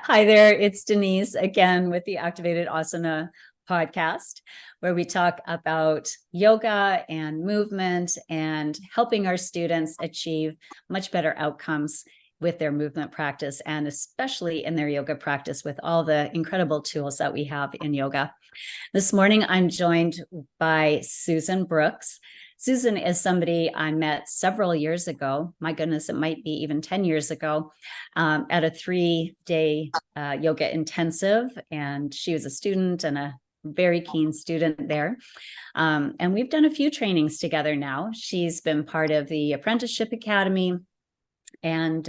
Hi there, it's Denise again with the Activated Asana podcast, where we talk about yoga and movement and helping our students achieve much better outcomes with their movement practice, and especially in their yoga practice with all the incredible tools that we have in yoga. This morning, I'm joined by Susan Brooks. Susan is somebody I met several years ago. My goodness, it might be even 10 years ago at a 3-day yoga intensive. And she was a student and a very keen student there. And we've done a few trainings together now. She's been part of the Apprenticeship Academy. And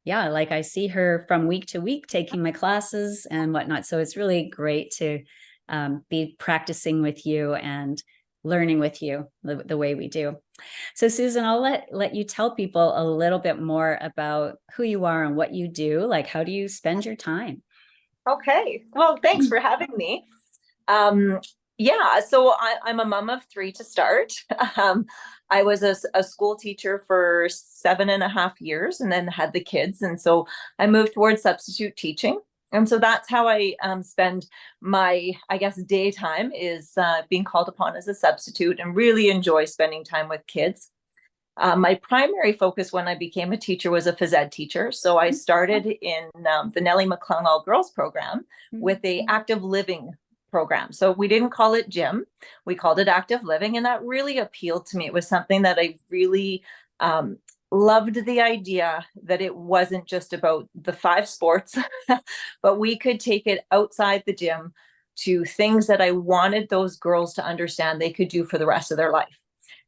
yeah, like I see her from week to week taking my classes and whatnot. So it's really great to be practicing with you and learning with you the way we do. So Susan, I'll let you tell people a little bit more about who you are and what you do. Like, how do you spend your time? Okay. Well, thanks for having me. Yeah, so I'm a mom of 3 to start. I was a school teacher for 7.5 years and then had the kids. And so I moved towards substitute teaching. And so that's how I spend my, I guess, daytime is being called upon as a substitute, and really enjoy spending time with kids. My primary focus when I became a teacher was a Phys Ed teacher. So I started in the Nellie McClung All Girls program with a active living program. So we didn't call it gym, we called it active living. And that really appealed to me. It was something that I really loved, the idea that it wasn't just about the 5 sports, but we could take it outside the gym to things that I wanted those girls to understand they could do for the rest of their life.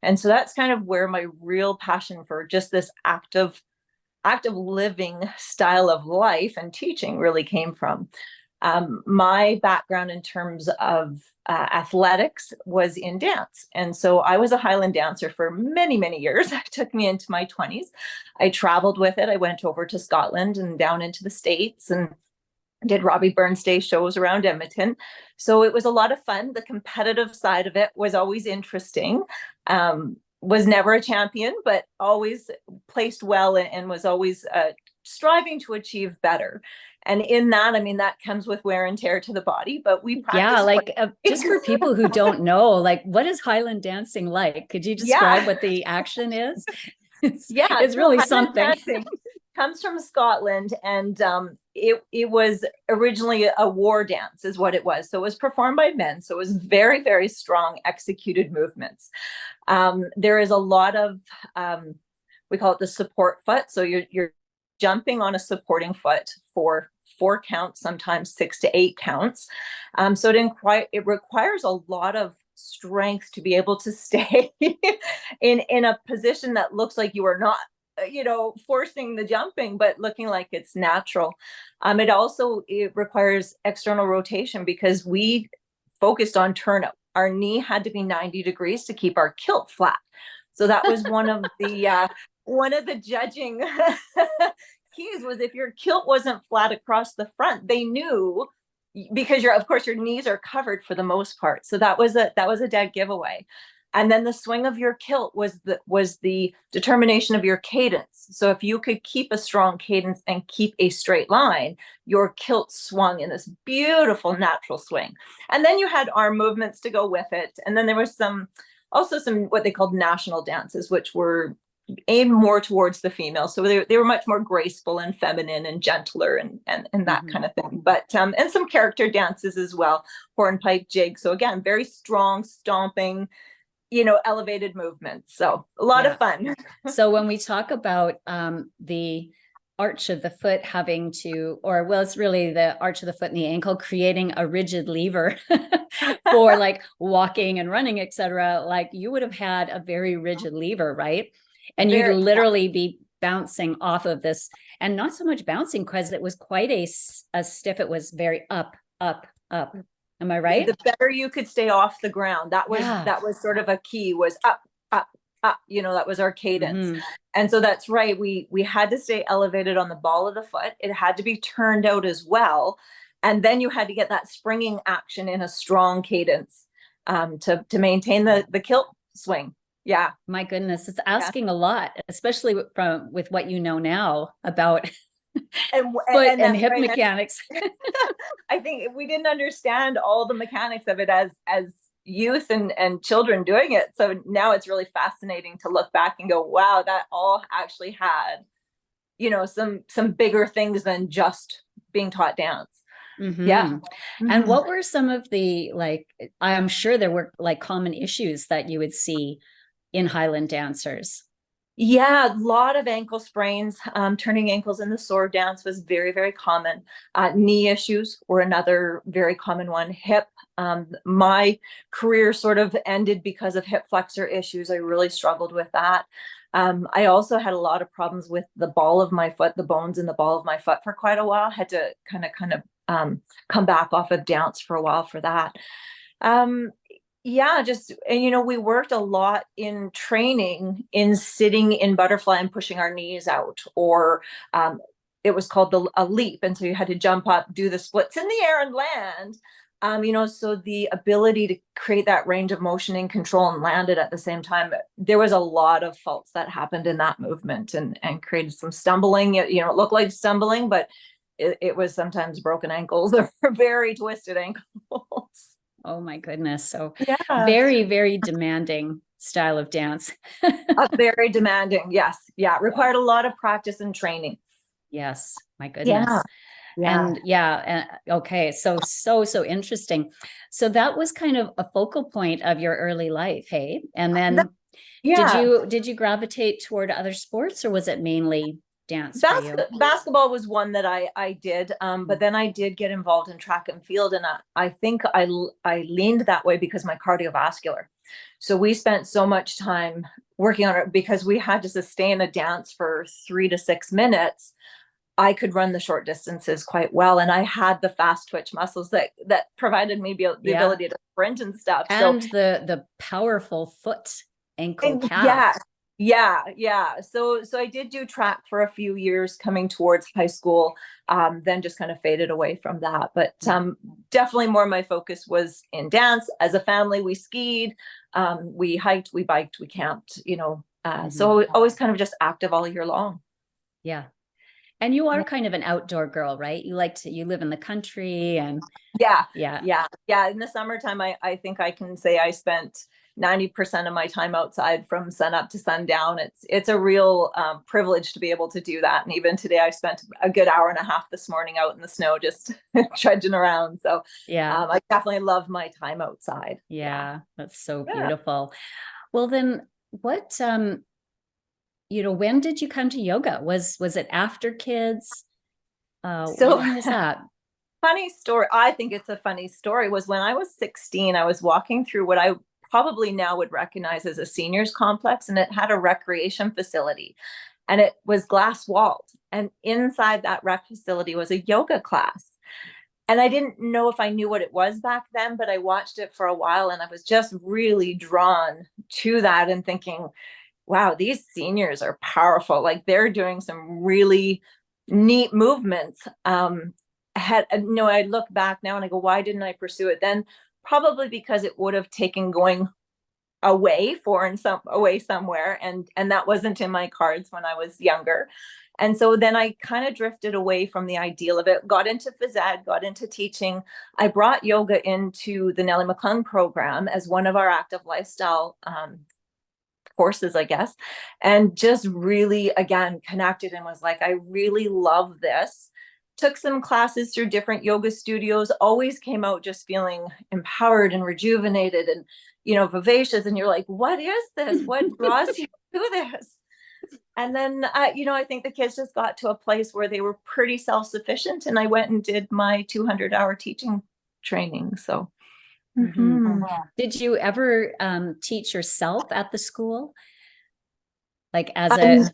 And so that's kind of where my real passion for just this active living style of life and teaching really came from. My background in terms of athletics was in dance. And so I was a Highland dancer for many, many years. It took me into my 20s. I traveled with it. I went over to Scotland and down into the States and did Robbie Burns Day shows around Edmonton. So it was a lot of fun. The competitive side of it was always interesting. Was never a champion, but always placed well and was always striving to achieve better. And in that, I mean, that comes with wear and tear to the body, but we practice. Yeah, like just for people who don't know, like, what is Highland dancing like? Could you describe what the action is? It's really something. Dancing comes from Scotland, and it was originally a war dance is what it was. So it was performed by men. So it was very, very strong executed movements. There is a lot of, we call it the support foot. So you're jumping on a supporting foot for 4 counts, sometimes 6 to 8 counts. So it requires a lot of strength to be able to stay in a position that looks like you are not, forcing the jumping, but looking like it's natural. It requires external rotation because we focused on turnout. Our knee had to be 90 degrees to keep our kilt flat. So that was one of the judging keys, was if your kilt wasn't flat across the front, they knew, because of course your knees are covered for the most part. So that was a dead giveaway. And then the swing of your kilt was the determination of your cadence. So if you could keep a strong cadence and keep a straight line, your kilt swung in this beautiful natural swing. And then you had arm movements to go with it. And then there was also some what they called national dances, which were aimed more towards the female. So they were much more graceful and feminine and gentler and that kind of thing. But and some character dances as well, hornpipe, jig. So again, very strong, stomping, elevated movements. So a lot of fun. So when we talk about the arch of the foot having to, it's really the arch of the foot and the ankle creating a rigid lever for like walking and running, etc. Like you would have had a very rigid lever, right? And you'd literally be bouncing off of this, and not so much bouncing because it was quite a stiff. It was very up, up, up. Am I right? The better you could stay off the ground. That was sort of a key, was up, up, up. That was our cadence. And so that's right. We had to stay elevated on the ball of the foot. It had to be turned out as well. And then you had to get that springing action in a strong cadence to maintain the kilt swing. Yeah. My goodness, it's asking a lot, especially with what you know now about foot and that's hip right. mechanics. I think we didn't understand all the mechanics of it as youth and children doing it. So now it's really fascinating to look back and go, wow, that all actually had, some bigger things than just being taught dance. Yeah. And what were some of the, like, I'm sure there were like common issues that you would see in Highland dancers? Yeah, a lot of ankle sprains. Turning ankles in the sword dance was very, very common. Knee issues were another very common one. Hip. My career sort of ended because of hip flexor issues. I really struggled with that. I also had a lot of problems with the ball of my foot, the bones in the ball of my foot for quite a while. Had to kind of come back off of dance for a while for that. Yeah, and we worked a lot in training in sitting in butterfly and pushing our knees out, or it was called a leap. And so you had to jump up, do the splits in the air and land. So the ability to create that range of motion and control and land it at the same time, there was a lot of faults that happened in that movement and created some stumbling. It looked like stumbling, but it was sometimes broken ankles or very twisted ankles. Oh my goodness. So Yeah. very, very demanding style of dance. Very demanding. Yes. Yeah. Required a lot of practice and training. Yes. My goodness. And okay. So interesting. So that was kind of a focal point of your early life. Hey. And then did you gravitate toward other sports, or was it mainly dance for you? Basketball was one that I did, but then I did get involved in track and field, and I think I leaned that way because my cardiovascular. So we spent so much time working on it because we had to sustain a dance for 3 to 6 minutes. I could run the short distances quite well, and I had the fast twitch muscles that provided me the ability to sprint and stuff. And the powerful foot ankle calf. Yeah. So I did do track for a few years coming towards high school, then just kind of faded away from that. But definitely more my focus was in dance. As a family, we skied, we hiked, we biked, we camped, so always kind of just active all year long. Yeah. And you are kind of an outdoor girl, right? You live in the country and Yeah. In the summertime, I think I can say I spent 90% of my time outside from sun up to sundown. It's a real privilege to be able to do that. And even today, I spent a good hour and a half this morning out in the snow, just trudging around. So I definitely love my time outside. Yeah, that's so beautiful. Well, then what, when did you come to yoga? Was it after kids? So when was that? Funny story. I think it's a funny story. Was when I was 16, I was walking through what I probably now would recognize as a seniors complex, and it had a recreation facility, and it was glass walled. And inside that rec facility was a yoga class. And I didn't know if I knew what it was back then, but I watched it for a while, and I was just really drawn to that and thinking, wow, these seniors are powerful. Like they're doing some really neat movements. I look back now and I go, why didn't I pursue it then? Probably because it would have taken going away somewhere, and that wasn't in my cards when I was younger. And so then I kind of drifted away from the ideal of it, got into Phys Ed, got into teaching. I brought yoga into the Nellie McClung program as one of our active lifestyle courses, I guess, and just really, again, connected and was like, I really love this. Took some classes through different yoga studios, always came out just feeling empowered and rejuvenated and, vivacious. And you're like, what is this? What draws you to this? And then, I think the kids just got to a place where they were pretty self-sufficient. And I went and did my 200-hour teaching training. So. Did you ever teach yourself at the school? Like as a...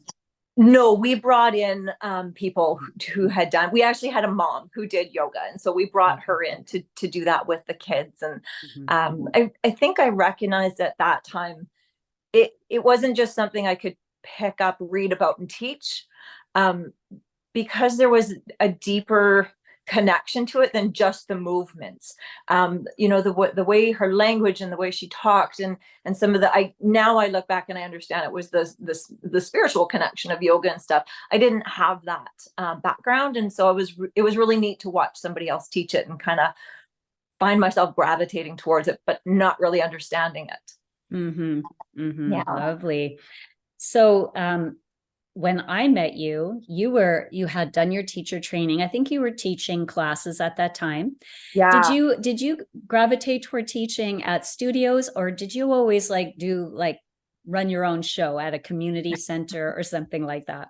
No, we brought in people who had done, we actually had a mom who did yoga. And so we brought her in to do that with the kids. And I think I recognized at that time, it wasn't just something I could pick up, read about, and teach, because there was a deeper connection to it than just the movements. The way her language and the way she talked, and some of now I look back and I understand it was the spiritual connection of yoga and stuff. I didn't have that background, and so it was really neat to watch somebody else teach it and kind of find myself gravitating towards it, but not really understanding it. Mm-hmm. Mm-hmm. Yeah. Lovely. So, when I met you, you had done your teacher training. I think you were teaching classes at that time. Yeah. Did you gravitate toward teaching at studios, or did you always run your own show at a community center or something like that?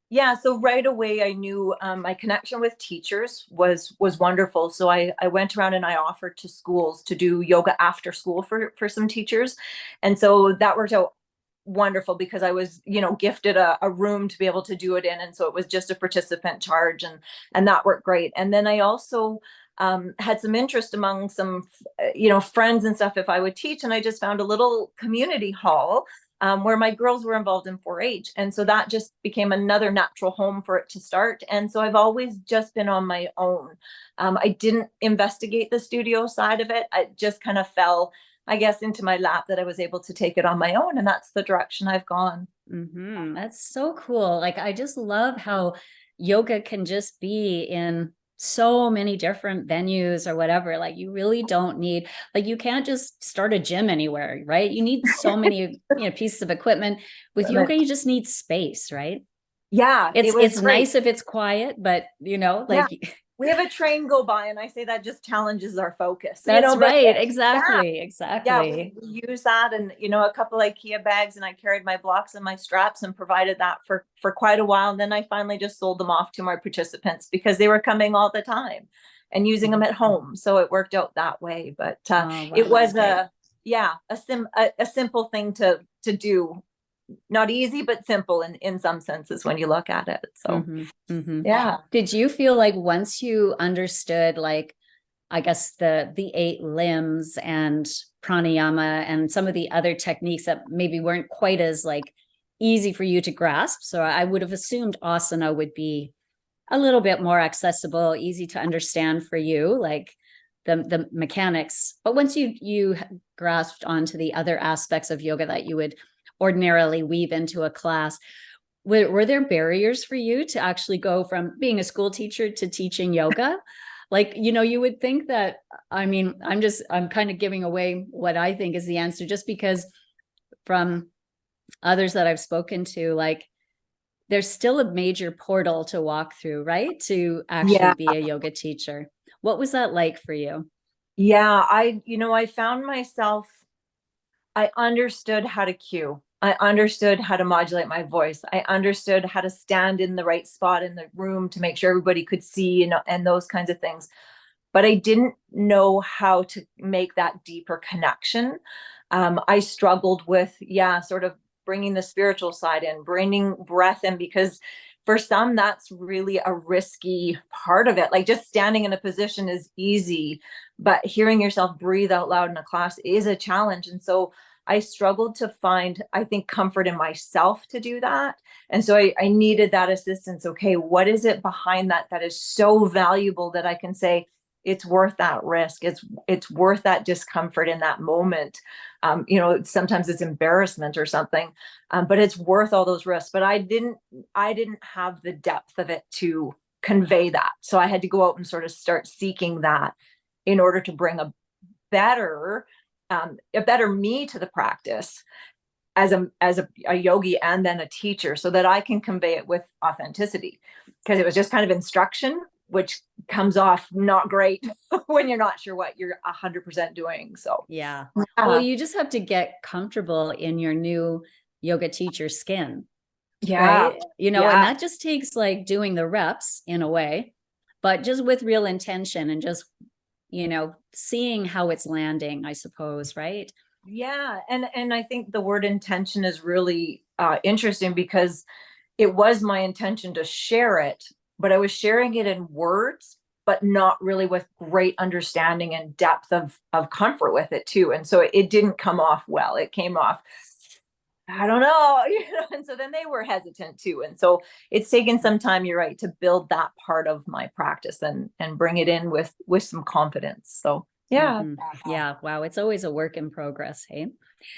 Yeah, so right away I knew my connection with teachers was wonderful. So I went around and I offered to schools to do yoga after school for some teachers. And so that worked out wonderful because I was, gifted a room to be able to do it in. And so it was just a participant charge, and that worked great. And then I also had some interest among some, friends and stuff if I would teach. And I just found a little community hall where my girls were involved in 4-H. And so that just became another natural home for it to start. And so I've always just been on my own. I didn't investigate the studio side of it. I just kind of fell, I guess, into my lap that I was able to take it on my own. And that's the direction I've gone. Mm-hmm. That's so cool. Like, I just love how yoga can just be in so many different venues or whatever. Like, you really don't need, you can't just start a gym anywhere, right? You need so many, pieces of equipment. With yoga, you just need space, right? Yeah, It's great. nice if it's quiet, but Yeah. We have a train go by, and I say that just challenges our focus. That's right. Yeah. Exactly. Yeah, we use that, and a couple IKEA bags, and I carried my blocks and my straps and provided that for quite a while. And then I finally just sold them off to my participants because they were coming all the time and using them at home. So it worked out that way. But it was a simple thing to do. Not easy, but simple in some senses when you look at it. So yeah. Did you feel like once you understood, I guess the 8 limbs and pranayama and some of the other techniques that maybe weren't quite as easy for you to grasp? So I would have assumed asana would be a little bit more accessible, easy to understand for you, like the mechanics. But once you grasped onto the other aspects of yoga that you would ordinarily weave into a class, were there barriers for you to actually go from being a school teacher to teaching yoga? You would think that, I'm kind of giving away what I think is the answer, just because from others that I've spoken to, there's still a major portal to walk through, right? To actually be a yoga teacher. What was that like for you? Yeah, I found myself, I understood how to cue. I understood how to modulate my voice. I understood how to stand in the right spot in the room to make sure everybody could see, and those kinds of things. But I didn't know how to make that deeper connection. I struggled with, sort of bringing the spiritual side in, bringing breath in, because for some, that's really a risky part of it. Like, just standing in a position is easy, but hearing yourself breathe out loud in a class is a challenge. And so I struggled to find, I think, comfort in myself to do that. And so I needed that assistance. Okay, what is it behind that is so valuable that I can say it's worth that risk? It's worth that discomfort in that moment. Sometimes it's embarrassment or something, but it's worth all those risks. But I didn't have the depth of it to convey that. So I had to go out and sort of start seeking that in order to bring a better me to the practice as a yogi and then a teacher, so that I can convey it with authenticity, because it was just kind of instruction, which comes off not great when you're not sure what you're 100% doing. So yeah. Well, you just have to get comfortable in your new yoga teacher skin. Right? And that just takes doing the reps in a way, but just with real intention and just seeing how it's landing, I suppose, right? Yeah. And I think the word intention is really interesting, because it was my intention to share it, but I was sharing it in words, but not really with great understanding and depth of comfort with it too. And so it didn't come off well. It came off I don't know, and so then they were hesitant too. And so it's taken some time, you're right, to build that part of my practice and bring it in with some confidence. So yeah. Yeah. Wow. It's always a work in progress. Hey.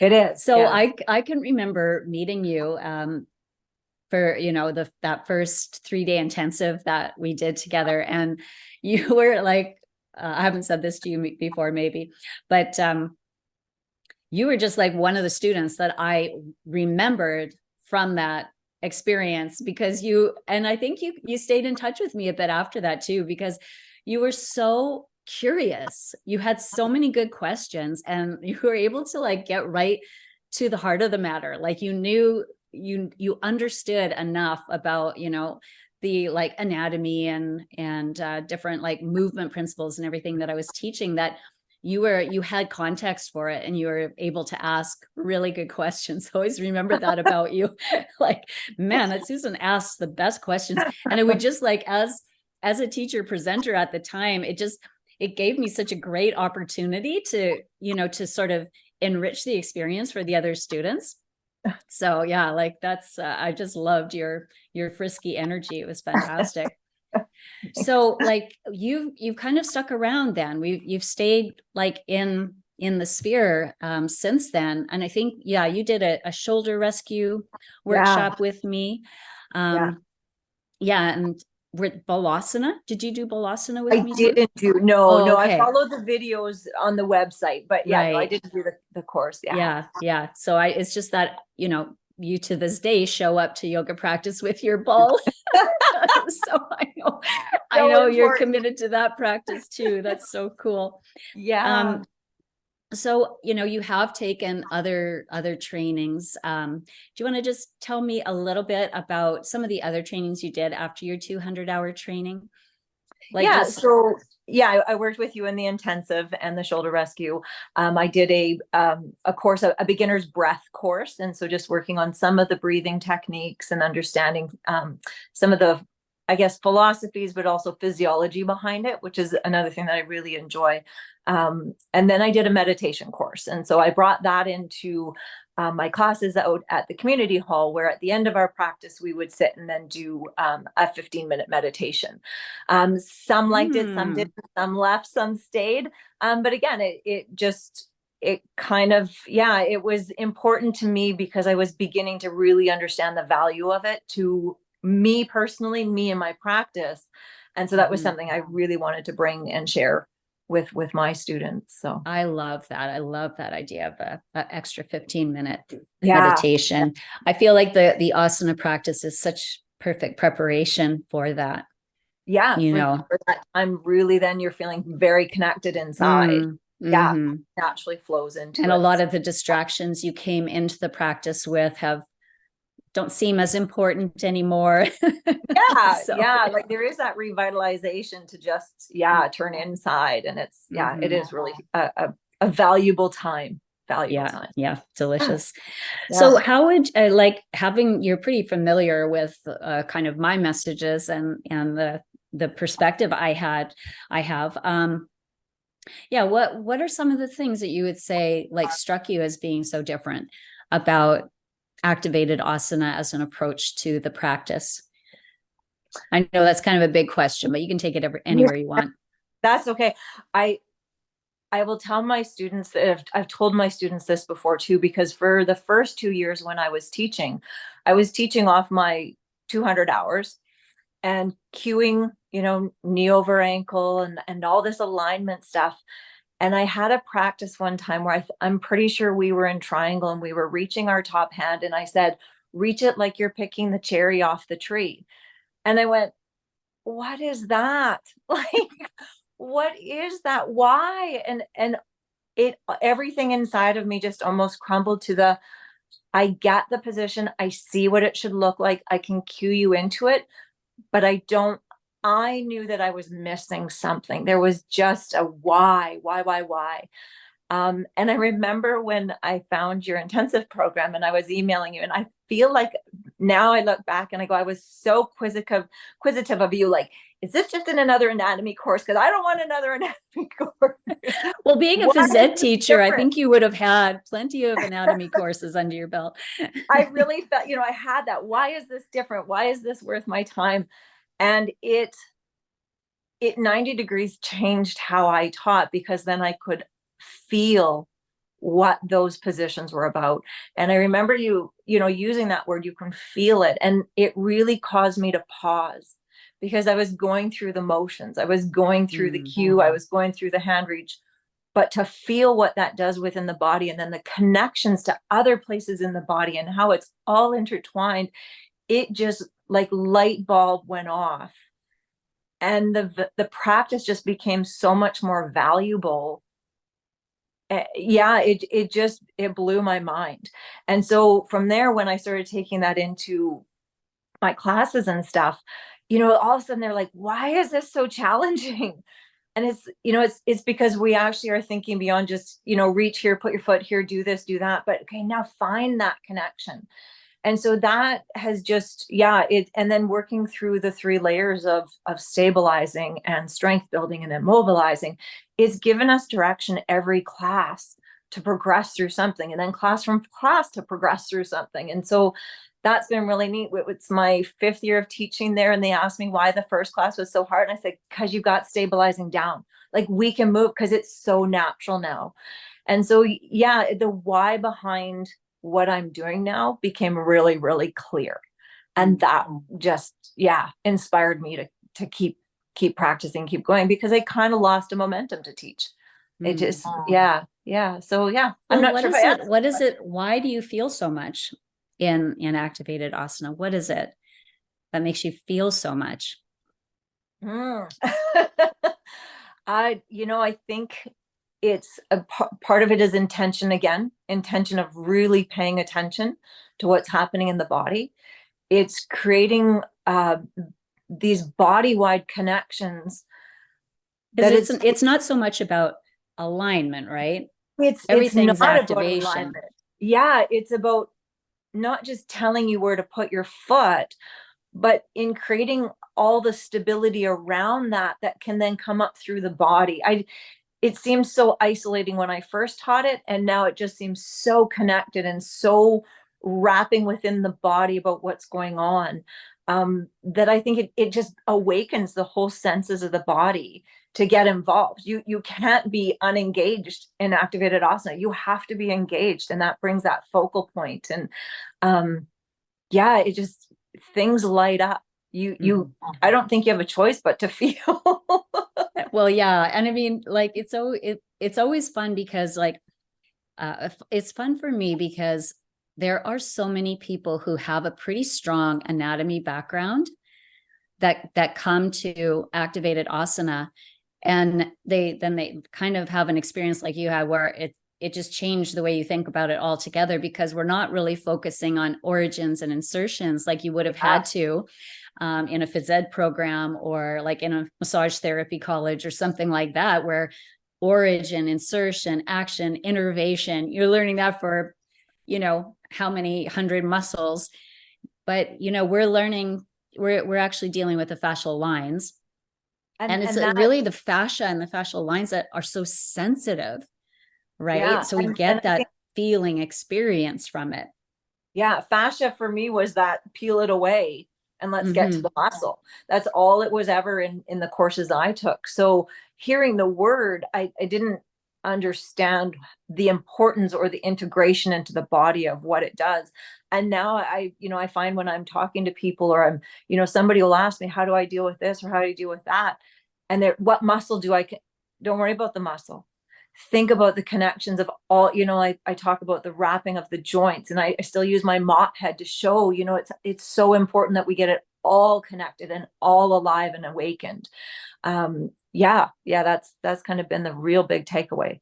It is. So Yeah. I can remember meeting you for that first 3-day intensive that we did together, and you were like, I haven't said this to you before, maybe, but you were just like one of the students that I remembered from that experience, because and I think you stayed in touch with me a bit after that too, because you were so curious. You had so many good questions, and you were able to like get right to the heart of the matter. Like you knew, you understood enough about, the like anatomy and different like movement principles and everything that I was teaching, that you had context for it, and you were able to ask really good questions. I always remember that about you. Like, man, that Susan asks the best questions. And it would just like, as a teacher presenter at the time, it gave me such a great opportunity to, to sort of enrich the experience for the other students. So yeah, like that's, I just loved your frisky energy. It was fantastic. So like you've kind of stuck around then. You've stayed like in the sphere since then. And I think, yeah, you did a shoulder rescue workshop with me. Yeah. And with Balasana, did you do Balasana with I me too? didn't do, no, Oh, no, I okay. followed the videos on the website, but yeah, no, I Right. didn't do the course. Yeah. Yeah. So it's just that, you to this day show up to yoga practice with your ball. So I So know you're important. committed to that practice too. That's so cool. Yeah. So, you have taken other trainings. Do you want to just tell me a little bit about some of the other trainings you did after your 200-hour training? Like Yeah. just, So yeah, I worked with you in the intensive and the shoulder rescue. I did a course, a beginner's breath course. And so just working on some of the breathing techniques and understanding some of the, I guess, philosophies, but also physiology behind it, which is another thing that I really enjoy. And then I did a meditation course. And so I brought that into my classes out at the community hall, where at the end of our practice, we would sit and then do a 15-minute meditation. Some liked it, some didn't, some left, some stayed. But again, it kind of, yeah, it was important to me because I was beginning to really understand the value of it to me personally, me and my practice. And so that was something I really wanted to bring and share with my students. So I love that. I love that idea of a extra 15-minute meditation. I feel like the asana practice is such perfect preparation for that. Yeah, for that time, really, then you're feeling very connected inside. Yeah, naturally flows into and it. a lot of the distractions you came into the practice with don't seem as important anymore. Yeah, So, yeah, like there is that revitalization to just turn inside, and it's it is really a valuable time. Time. Yeah, delicious. So how would like you're pretty familiar with kind of my messages and the perspective I have. What are some of the things that you would say like struck you as being so different about activated asana as an approach to the practice? I know that's kind of a big question, but you can take it anywhere you want. That's okay. I will tell my students that I've told my students this before too, because for the first 2 years when I was teaching off my 200 hours and cueing, knee over ankle and all this alignment stuff. And I had a practice one time where I'm pretty sure we were in triangle and we were reaching our top hand. And I said, reach it like you're picking the cherry off the tree. And I went, what is that? Like, what is that? Why? And everything inside of me just almost crumbled to I get the position. I see what it should look like. I can cue you into it, but I knew that I was missing something. There was just a why. And I remember when I found your intensive program and I was emailing you, and I feel like now I look back and I go, I was so quizzitive of you. Like, is this just in another anatomy course? Because I don't want another anatomy course. Well, being a Why phys ed is this teacher, I different? think you would have had plenty of anatomy courses under your belt. I really felt, I had that. Why is this different? Why is this worth my time? And it 90 degrees changed how I taught, because then I could feel what those positions were about. And I remember using that word, you can feel it. And it really caused me to pause, because I was going through the motions. I was going through the cue. I was going through the hand reach, but to feel what that does within the body, and then the connections to other places in the body and how it's all intertwined, it just like light bulb went off. And the practice just became so much more valuable. It blew my mind. And so from there, when I started taking that into my classes and stuff, all of a sudden they're like, why is this so challenging? And it's because we actually are thinking beyond just, reach here, put your foot here, do this, do that. But okay, now find that connection. And so that has just, and then working through the 3 layers of stabilizing and strength building and immobilizing, is given us direction every class to progress through something, and then class from class to progress through something. And so that's been really neat. It's my 5th year of teaching there, and they asked me why the first class was so hard. And I said, because you got stabilizing down. Like, we can move because it's so natural now. And so, the why behind what I'm doing now became really, really clear. And that just, inspired me to keep practicing, keep going, because I kind of lost a momentum to teach. It just, So, I'm not sure if I answered. What is it? Why do you feel so much in activated asana? What is it that makes you feel so much? I think it's a part of it is intention, again, intention of really paying attention to what's happening in the body. It's creating these body-wide connections. It's not so much about alignment, right? Everything's It's not activation. about alignment. Yeah, it's about not just telling you where to put your foot, but in creating all the stability around that can then come up through the body. It seems so isolating when I first taught it, and now it just seems so connected and so wrapping within the body about what's going on, that I think it just awakens the whole senses of the body to get involved. You can't be unengaged in activated asana. You have to be engaged, and that brings that focal point. And it just, things light up. I don't think you have a choice but to feel. Well, yeah. And I mean, like, it's always fun because, like, it's fun for me because there are so many people who have a pretty strong anatomy background that come to activated asana, and they kind of have an experience like you had, where it just changed the way you think about it altogether, because we're not really focusing on origins and insertions like you would have had to in a Phys Ed program, or like in a massage therapy college or something like that, where origin, insertion, action, innervation, you're learning that for, how many 100 muscles. But, we're actually dealing with the fascial lines. And it's really the fascia and the fascial lines that are so sensitive, right? Yeah, so we get that feeling experience from it. Yeah, fascia for me was that peel it away and let's get to the muscle. That's all it was ever in the courses I took. So hearing the word, I didn't understand the importance or the integration into the body of what it does. And now I find when I'm talking to people, or I'm, somebody will ask me, how do I deal with this, or how do I deal with that? And what muscle don't worry about the muscle. Think about the connections of all, I talk about the wrapping of the joints, and I still use my mop head to show, it's so important that we get it all connected and all alive and awakened. That's kind of been the real big takeaway.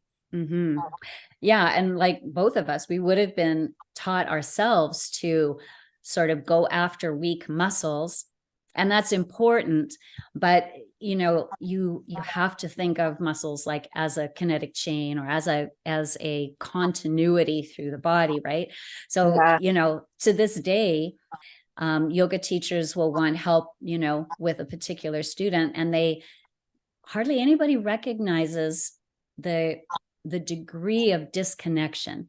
Yeah. And like both of us, we would have been taught ourselves to sort of go after weak muscles, and that's important. But you have to think of muscles like as a kinetic chain, or as a continuity through the body, right? So to this day, Yoga teachers will want help, with a particular student, and hardly anybody recognizes the degree of disconnection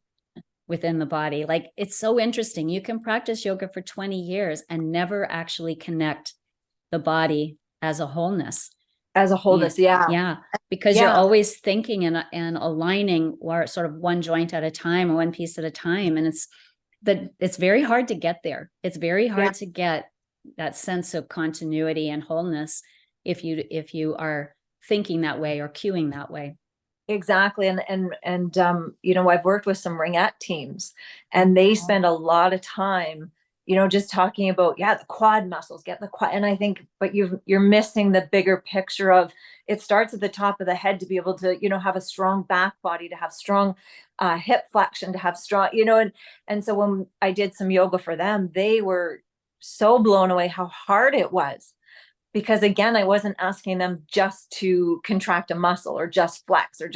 within the body. Like, it's so interesting. You can practice yoga for 20 years and never actually connect the body as a wholeness. As a wholeness, yeah. Yeah, because you're always thinking and aligning sort of one joint at a time, or one piece at a time. And it's very hard to get there. It's very hard to get that sense of continuity and wholeness if you are thinking that way or cueing that way. Exactly. And I've worked with some ringette teams, and they spend a lot of time, just talking about, the quad muscles, get the quad. And I think, but you're missing the bigger picture of, it starts at the top of the head to be able to, have a strong back body, to have strong hip flexion, to have strong, and so when I did some yoga for them, they were so blown away how hard it was. Because again, I wasn't asking them just to contract a muscle or just flex or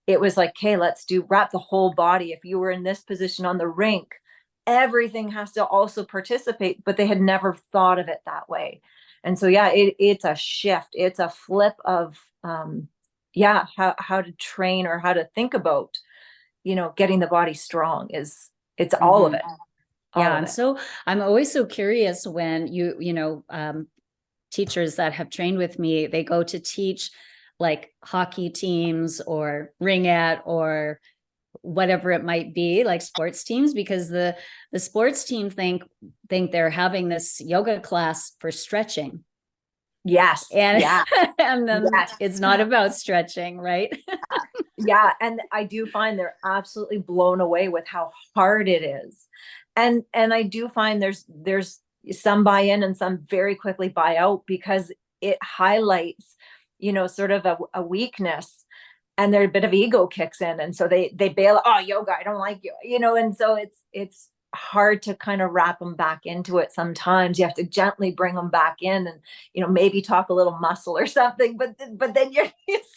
it was like, hey, let's wrap the whole body. If you were in this position on the rink, everything has to also participate, but they had never thought of it that way. And so, it's a shift. It's a flip of, how to train or how to think about, getting the body strong it's all of it. I'm always so curious when teachers that have trained with me, they go to teach like hockey teams or ringette or whatever it might be, like sports teams, because the sports team think they're having this yoga class for stretching. Yes. And and then it's not about stretching, right? Yeah. And I do find they're absolutely blown away with how hard it is. And I do find there's some buy in and some very quickly buy out, because it highlights, sort of a weakness, and their bit of ego kicks in. And so they bail, oh, yoga, I don't like you, and so it's hard to kind of wrap them back into it. Sometimes you have to gently bring them back in and, maybe talk a little muscle or something, but then you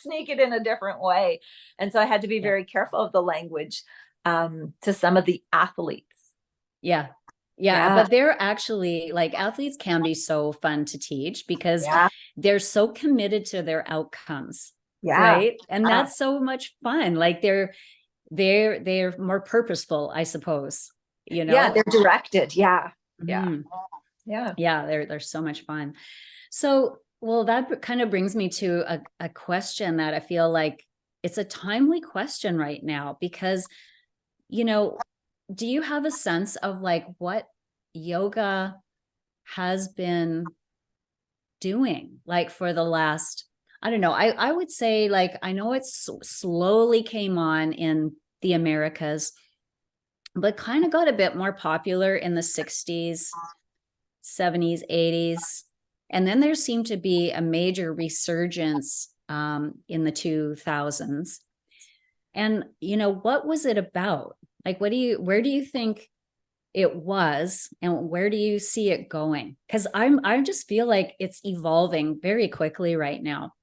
sneak it in a different way. And so I had to be very careful of the language to some of the athletes. Yeah, but they're actually, like, athletes can be so fun to teach because they're so committed to their outcomes. Right. And that's so much fun. Like they're more purposeful, I suppose, Yeah, they're directed. Yeah. They're so much fun. So, well, that kind of brings me to a question that I feel like it's a timely question right now, because, do you have a sense of like what yoga has been doing like for the last, I don't know, I would say, like, I know it's slowly came on in the Americas, but kind of got a bit more popular in the 60s, 70s, 80s. And then there seemed to be a major resurgence in the 2000s. And, what was it about? Like, where do you think it was, and where do you see it going? Because I just feel like it's evolving very quickly right now.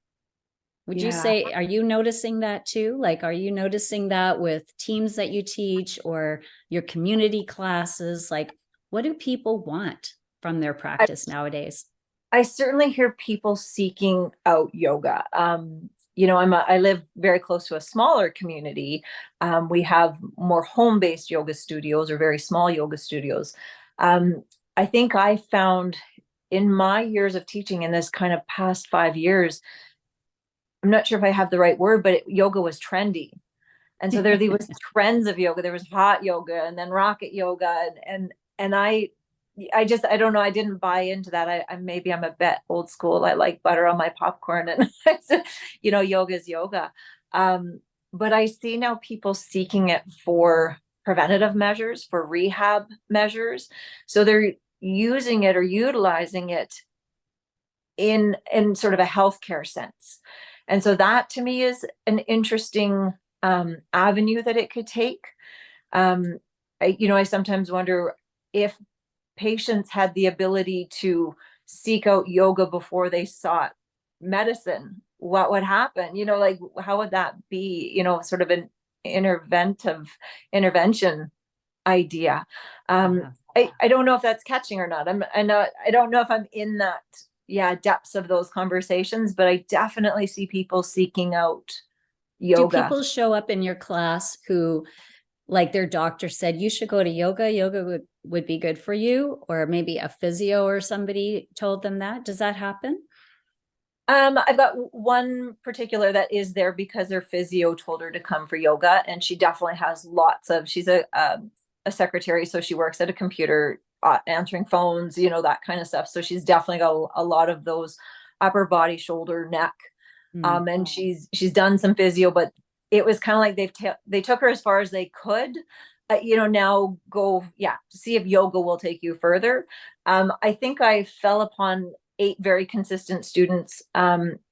Would you say, are you noticing that too? Like, are you noticing that with teams that you teach or your community classes? Like, what do people want from their practice nowadays? I certainly hear people seeking out yoga. I live very close to a smaller community. We have more home-based yoga studios or very small yoga studios. I think I found in my years of teaching in this kind of past 5 years, I'm not sure if I have the right word, but yoga was trendy. And so there was trends of yoga. There was hot yoga and then rocket yoga. And I don't know. I didn't buy into that. Maybe I'm a bit old school. I like butter on my popcorn, and yoga is yoga. But I see now people seeking it for preventative measures, for rehab measures. So they're using it or utilizing it in sort of a healthcare sense. And so that to me is an interesting avenue that it could take. I sometimes wonder if patients had the ability to seek out yoga before they sought medicine, what would happen? Like, how would that be, sort of an intervention idea. Yeah. I don't know if that's catching or not. I don't know if I'm in that, depths of those conversations, but I definitely see people seeking out Do yoga. people show up in your class who, like their doctor said, you should go to yoga, would be good for you, or maybe a physio or somebody told them that? Does that happen? I've got one particular that is there because their physio told her to come for yoga, and she definitely has lots of. She's a secretary, so she works at a computer, answering phones, that kind of stuff. So she's definitely got a lot of those upper body, shoulder, neck, and she's done some physio, but it was kind of like they took her as far as they could. Now go, see if yoga will take you further. I think I fell upon 8 very consistent students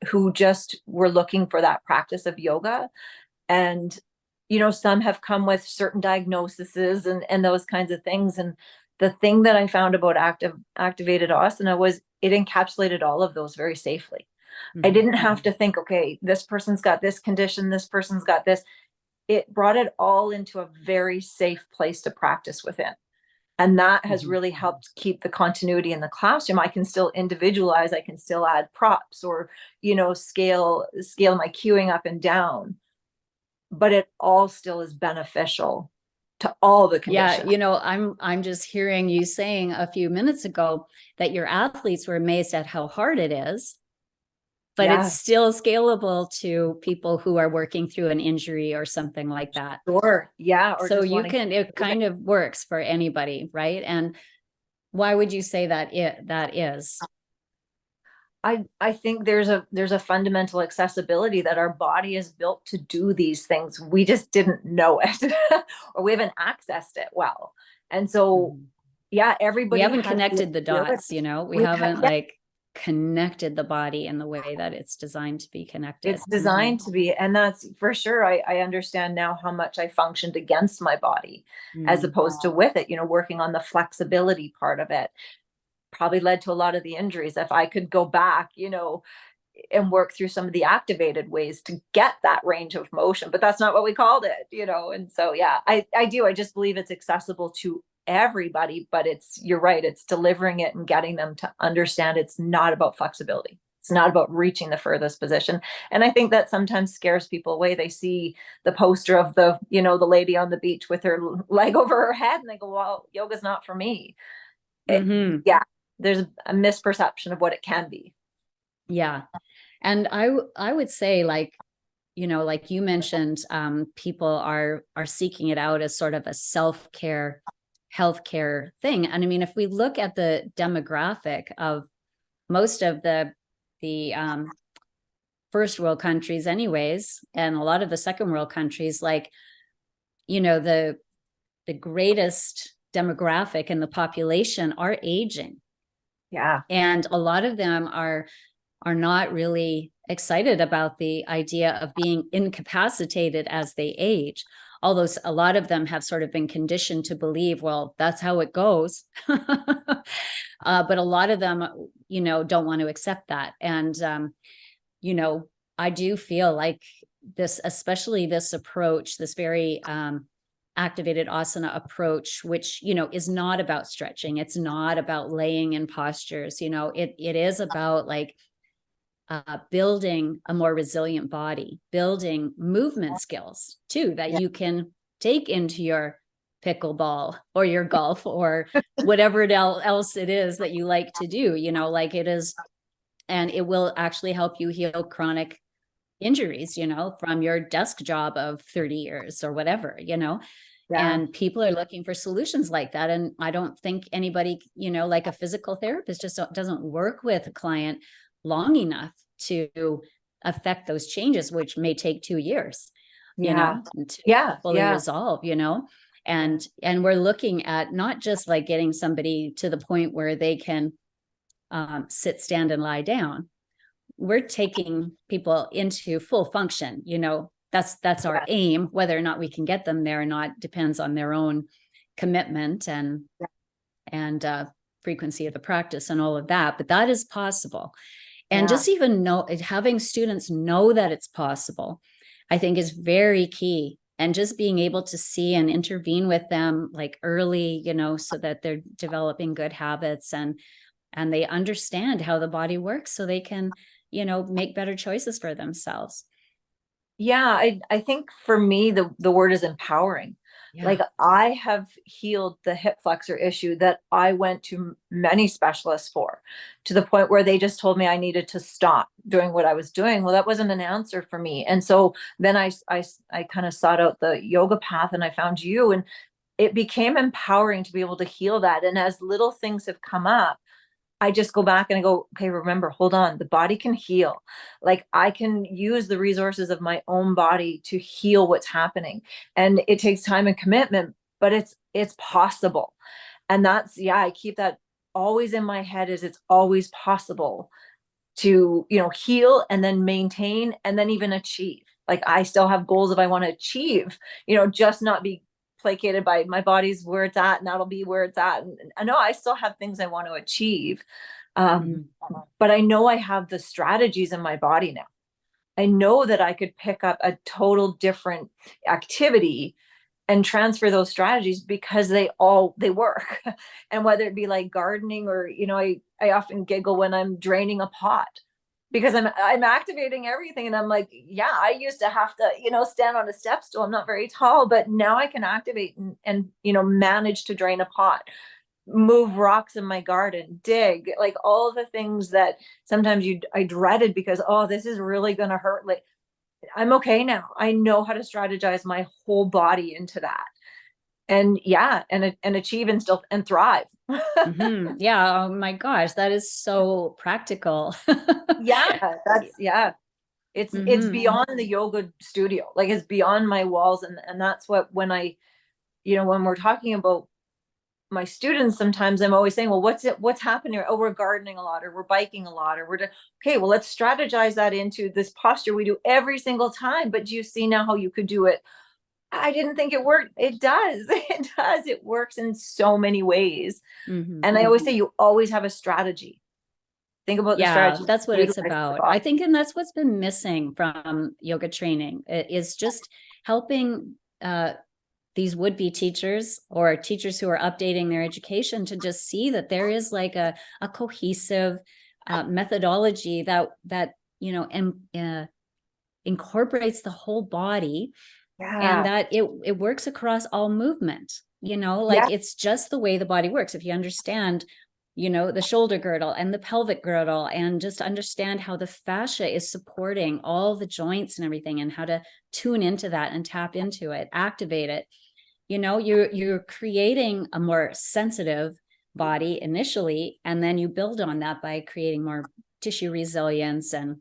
who just were looking for that practice of yoga. And, some have come with certain diagnoses and those kinds of things. And the thing that I found about activated asana was it encapsulated all of those very safely. I didn't have to think, okay, this person's got this condition, this person's got this. It brought it all into a very safe place to practice within. And that has really helped keep the continuity in the classroom. I can still individualize, I can still add props or, scale my cueing up and down, but it all still is beneficial to all the conditions. Yeah, I'm just hearing you saying a few minutes ago that your athletes were amazed at how hard it is, but it's still scalable to people who are working through an injury or something like that. Sure. Yeah. Or so it kind of works for anybody, right? And why would you say that is? I think there's a fundamental accessibility that our body is built to do these things. We just didn't know it or we haven't accessed it well. And so, everybody. We haven't connected the dots, we haven't connected the body in the way that it's designed to be connected. It's designed to be, and that's for sure. I understand now how much I functioned against my body as opposed to with it, working on the flexibility part of it probably led to a lot of the injuries. If I could go back, and work through some of the activated ways to get that range of motion, but that's not what we called it, and so, I just believe it's accessible to everybody, but you're right, it's delivering it and getting them to understand it's not about flexibility. It's not about reaching the furthest position. And I think that sometimes scares people away. They see the poster of the lady on the beach with her leg over her head and they go, well, yoga's not for me. There's a misperception of what it can be. Yeah. And I would say like you mentioned, people are seeking it out as sort of a self-care healthcare thing. And I mean, if we look at the demographic of most of the first world countries anyways, and a lot of the second world countries, the greatest demographic in the population are aging. Yeah. And a lot of them are not really excited about the idea of being incapacitated as they age. Although a lot of them have sort of been conditioned to believe, well, that's how it goes. But a lot of them, don't want to accept that. And, I do feel like this, especially this approach, this very activated asana approach, which, is not about stretching. It's not about laying in postures. It is about building a more resilient body, building movement skills too, that you can take into your pickleball or your golf or whatever else it is that you like to do, it is, and it will actually help you heal chronic injuries, from your desk job of 30 years or whatever, and people are looking for solutions like that. And I don't think anybody, like a physical therapist just doesn't work with a client long enough to affect those changes, which may take 2 years, to fully resolve, and we're looking at not just like getting somebody to the point where they can sit, stand, and lie down. We're taking people into full function, that's our aim. Whether or not we can get them there or not depends on their own commitment and frequency of the practice and all of that, but that is possible. And just even having students know that it's possible, I think is very key and just being able to see and intervene with them like early, so that they're developing good habits and they understand how the body works so they can, make better choices for themselves. Yeah, I think for me the word is empowering. Like, Yeah. I have healed the hip flexor issue that I went to many specialists for, to the point where they just told me I needed to stop doing what I was doing. Well, that wasn't an answer for me. And so then I kind of sought out the yoga path, and I found you, and it became empowering to be able to heal that. And as little things have come up, I just go back and I go, okay, remember, hold on, the body can heal. Like, I can use the resources of my own body to heal what's happening. And it takes time and commitment, but it's possible. And that's, yeah, I keep that always in my head, is it's always possible to, heal and then maintain and then even achieve. Like, I still have goals if I want to achieve, just not be placated by my body's where it's at, and that'll be where it's at. And I know I still have things I want to achieve. But I know I have the strategies in my body now. I know that I could pick up a total different activity and transfer those strategies, because they work. And whether it be like gardening, or, I often giggle when I'm draining a pot, because I'm activating everything. And I'm like, yeah, I used to have to, stand on a step stool. I'm not very tall, but now I can activate and manage to drain a pot, move rocks in my garden, dig, like all the things that sometimes I dreaded because, oh, this is really going to hurt. Like, I'm okay now. I know how to strategize my whole body into that. And yeah, and achieve and still and thrive. Yeah. Oh my gosh, that is so practical. Yeah, it's beyond the yoga studio. Like, it's beyond my walls. And that's what, when when we're talking about my students, sometimes I'm always saying, well, what's happening here? Oh, we're gardening a lot, or we're biking a lot, or okay, well, let's strategize that into this posture we do every single time. But do you see now how you could do it? I didn't think it worked. It does. It does. It works in so many ways. And I always say, you always have a strategy. Think about the Yeah, strategy. that's what it's about. I think, and that's what's been missing from yoga training, is just helping these would-be teachers or teachers who are updating their education to just see that there is like a cohesive methodology that incorporates the whole body, and that it works across all movement. Like, it's just the way the body works. If you understand, the shoulder girdle and the pelvic girdle, and just understand how the fascia is supporting all the joints and everything, and how to tune into that and tap into it, activate it. You're creating a more sensitive body initially, and then you build on that by creating more tissue resilience. And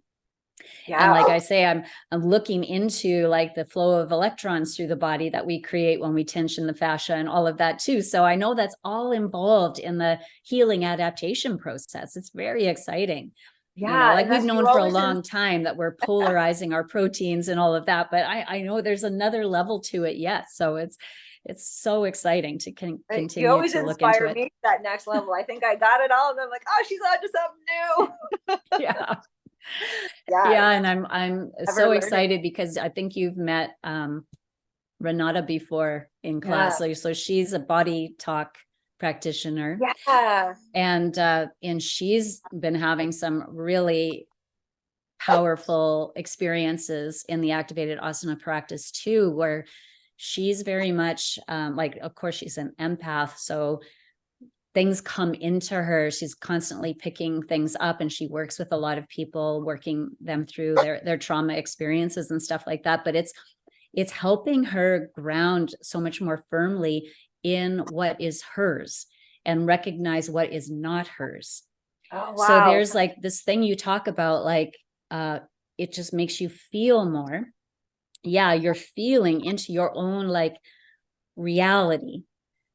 like I say, I'm looking into like the flow of electrons through the body that we create when we tension the fascia and all of that too. So I know that's all involved in the healing adaptation process. It's very exciting. Like, we've known for a long time that we're polarizing our proteins and all of that, but I know there's another level to it yet. So it's so exciting to continue you always to look into inspire it. me to that next level. I think I got it all, and I'm like, oh, she's on to something new. Yeah. Yeah. Yeah. And I'm so learning. excited because I think you've met Renata before in class. So she's a body talk practitioner. Yeah. And she's been having some really powerful experiences in the activated asana practice too, where she's very much like, of course, she's an empath, so things come into her. She's constantly picking things up, and she works with a lot of people, working them through their trauma experiences and stuff like that. But it's helping her ground so much more firmly in what is hers and recognize what is not hers. Oh, wow. So there's like this thing you talk about, like it just makes you feel more. Yeah, you're feeling into your own like reality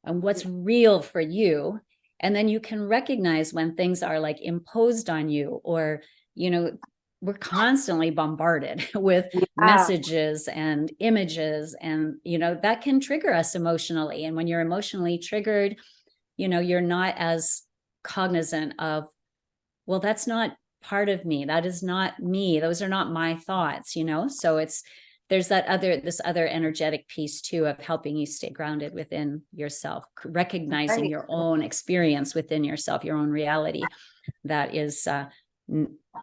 and what's real for you. And then you can recognize when things are like imposed on you, or, we're constantly bombarded with messages and images, and, that can trigger us emotionally. And when you're emotionally triggered, you're not as cognizant of, well, that's not part of me. That is not me. Those are not my thoughts, so it's there's this other energetic piece too of helping you stay grounded within yourself, recognizing Right. your own experience within yourself, your own reality that is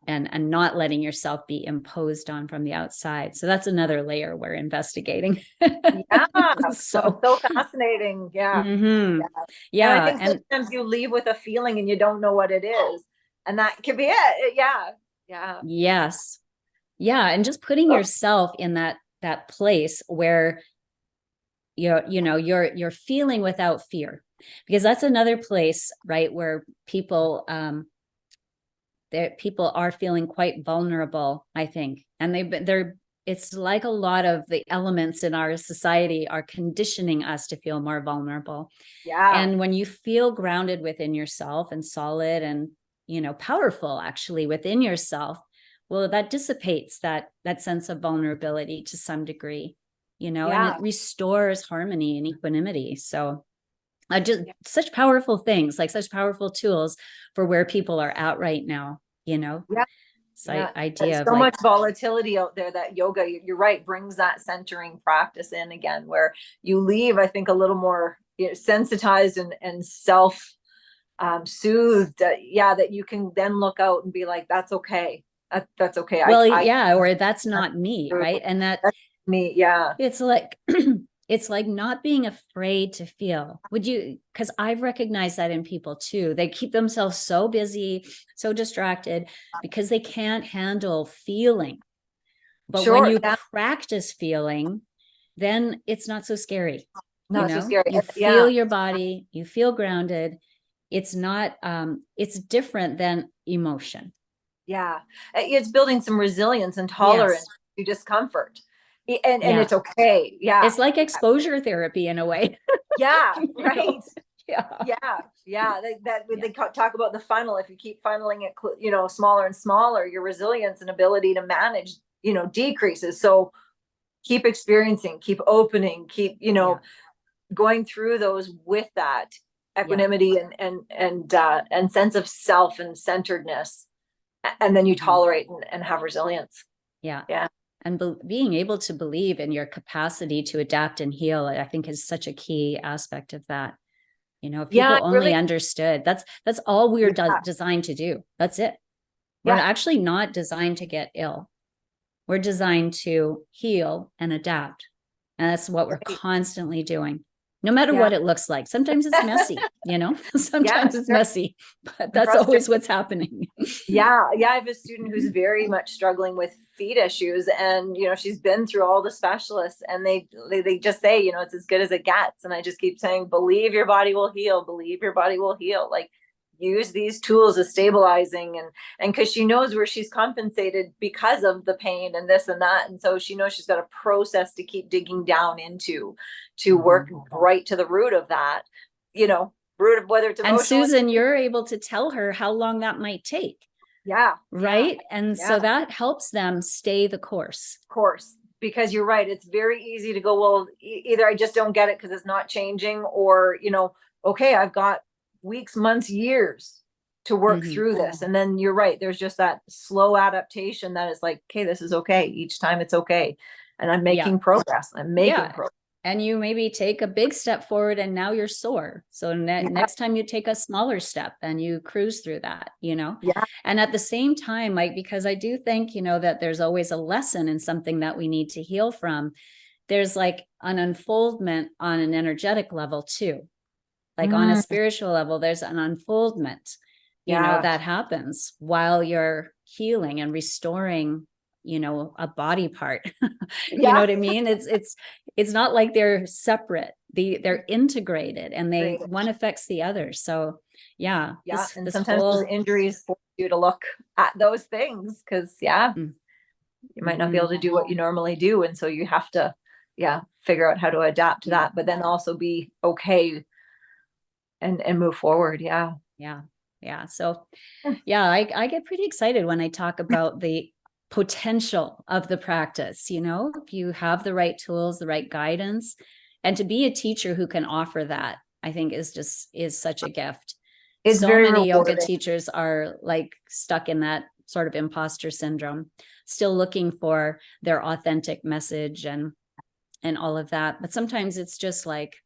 and not letting yourself be imposed on from the outside. So that's another layer we're investigating. Yeah. So So fascinating. Yeah. mhm. And I Yeah. think sometimes you leave with a feeling and you don't know what it is. And that could be it. Yeah. Yeah. Yes. Yeah. And just putting yourself in that place where you're feeling without fear, because that's another place, right, where people people are feeling quite vulnerable, I think. And they're it's like a lot of the elements in our society are conditioning us to feel more vulnerable. Yeah. And when you feel grounded within yourself and solid and, powerful actually within yourself, well, that dissipates that sense of vulnerability to some degree, and it restores harmony and equanimity. So just such powerful things, like such powerful tools for where people are at right now, Yeah. It's idea There's of so like, much volatility out there that yoga, you're right, brings that centering practice in again, where you leave, I think, a little more sensitized and self soothed. That you can then look out and be like, that's okay. That's okay. well, yeah, or that's not me, right? And that that's me. Yeah. it's like it's like not being afraid to feel. Because I've recognized that in people too. They keep themselves so busy, so distracted because they can't handle feeling. But when you practice feeling, then it's not so scary. Not so scary. You feel your body, you feel grounded. It's not it's different than emotion. Yeah. It's building some resilience and tolerance to discomfort. And it's okay. Yeah. It's like exposure therapy in a way. Yeah. Right. Yeah. They talk about the funnel. If you keep funneling it, smaller and smaller, your resilience and ability to manage, decreases. So keep experiencing, keep opening, keep, going through those with that equanimity and sense of self and centeredness. And then you tolerate and have resilience. Yeah. Yeah. And being able to believe in your capacity to adapt and heal, I think, is such a key aspect of that. If people only understood, that's all we're designed to do. That's it. We're actually not designed to get ill. We're designed to heal and adapt. And that's what we're constantly doing, no matter what it looks like. Sometimes it's messy, sometimes it's messy, but that's always what's happening. Yeah. I have a student who's very much struggling with feet issues, and she's been through all the specialists, and they just say, it's as good as it gets. And I just keep saying, believe your body will heal, believe your body will heal. Like, use these tools as stabilizing, and because she knows where she's compensated because of the pain and this and that, and so she knows she's got a process to keep digging down into to work right to the root of that, root of whether it's emotional. And Susan, you're able to tell her how long that might take. Right. And so that helps them stay the course. Because you're right, it's very easy to go, well, either I just don't get it because it's not changing, or okay, I've got weeks, months, years to work through this. And then you're right, there's just that slow adaptation that is like, okay, this is okay. Each time it's okay. And I'm making progress. Progress. And you maybe take a big step forward and now you're sore. So next time you take a smaller step and you cruise through that, And at the same time, because I do think, that there's always a lesson in something that we need to heal from. There's like an unfoldment on an energetic level too. Like on a spiritual level, there's an unfoldment, that happens while you're healing and restoring, a body part. You know what I mean? It's not like they're separate. They're integrated, and one affects the other. So and sometimes those injuries force you to look at those things, because you might not be able to do what you normally do. And so you have to, figure out how to adapt to that, but then also be okay and move forward. Yeah. So I get pretty excited when I talk about the potential of the practice. If you have the right tools, the right guidance, and to be a teacher who can offer that, I think is such a gift. It's so very many rewarding. Yoga teachers are like stuck in that sort of imposter syndrome, still looking for their authentic message and all of that. But sometimes it's just like,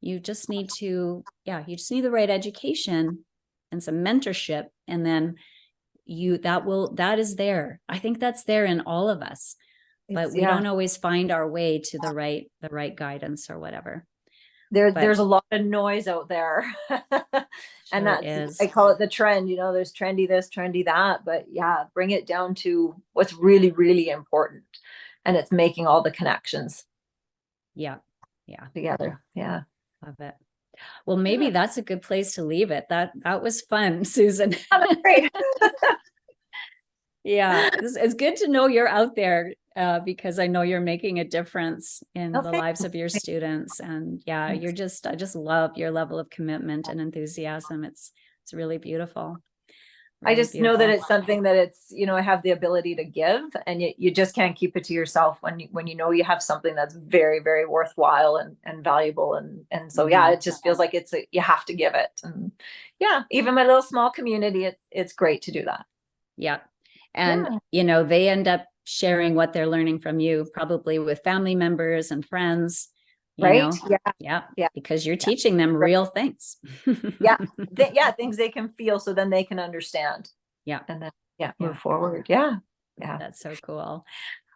you just need the right education and some mentorship. And then that is there. I think that's there in all of us, but we don't always find our way to the right guidance or whatever. There's a lot of noise out there. And I call it the trend, there's trendy this, trendy that, but yeah, bring it down to what's really, really important. And it's making all the connections. Yeah. Together. Yeah. Love it. Well, maybe that's a good place to leave it. That was fun, Susan. Oh, that's great. Yeah, it's good to know you're out there because I know you're making a difference in the lives of your students. And yeah, I just love your level of commitment and enthusiasm. It's really beautiful. I just know that it's something that I have the ability to give, and you just can't keep it to yourself when you know you have something that's very, very worthwhile and valuable. And so, yeah, it just feels like you have to give it. And yeah, even my little small community, it's great to do that. Yeah. And, they end up sharing what they're learning from you, probably with family members and friends. Right. Yeah. Because you're teaching them real things. Things they can feel, so then they can understand. Yeah. And then, move forward. Yeah. That's so cool.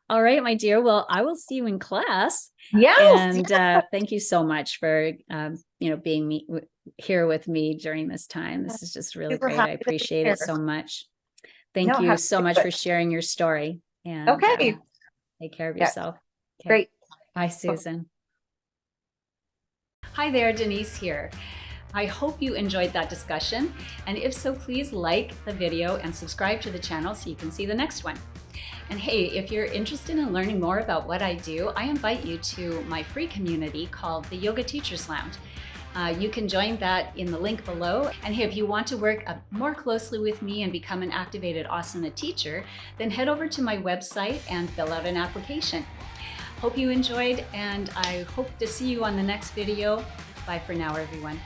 All right, my dear. Well, I will see you in class. Yeah. And thank you so much for, being here with me during this time. This is just really great. I appreciate it so much. Thank you so much for sharing your story. And take care of yourself. Okay. Great. Bye, Susan. Hi there, Denise here. I hope you enjoyed that discussion. And if so, please like the video and subscribe to the channel so you can see the next one. And hey, if you're interested in learning more about what I do, I invite you to my free community called the Yoga Teachers Lounge. You can join that in the link below. And hey, if you want to work more closely with me and become an Activated Asana teacher, then head over to my website and fill out an application. Hope you enjoyed, and I hope to see you on the next video. Bye for now, everyone.